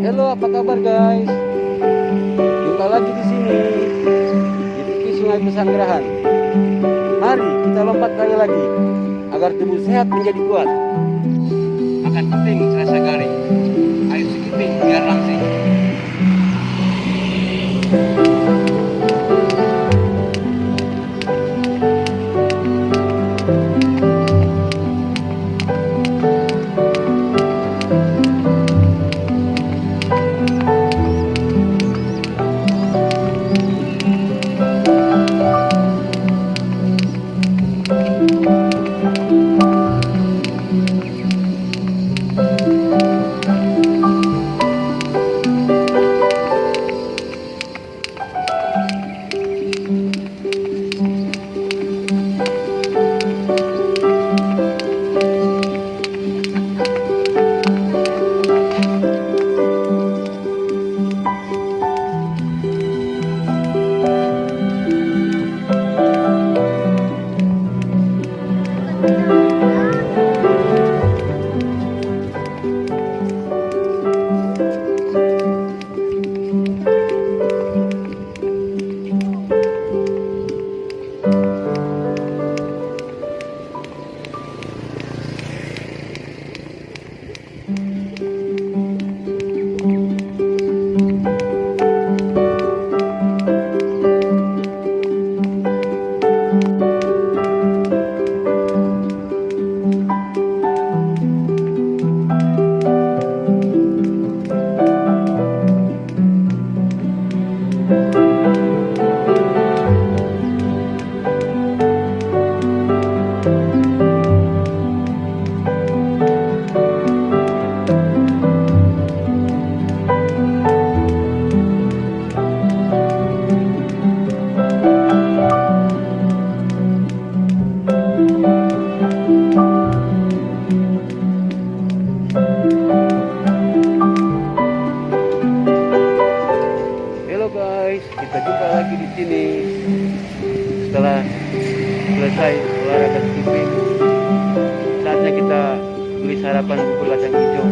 Halo, apa kabar guys? Jumpa lagi di sini di tepi Sungai Pesanggerahan. Mari kita lompat kali lagi agar tubuh sehat menjadi kuat. Makan keping serasa garing. Ayo skipping biar langsing. Kita jumpa lagi di sini setelah selesai olahraga skipping. Saatnya kita beli sarapan bubur kacang hijau.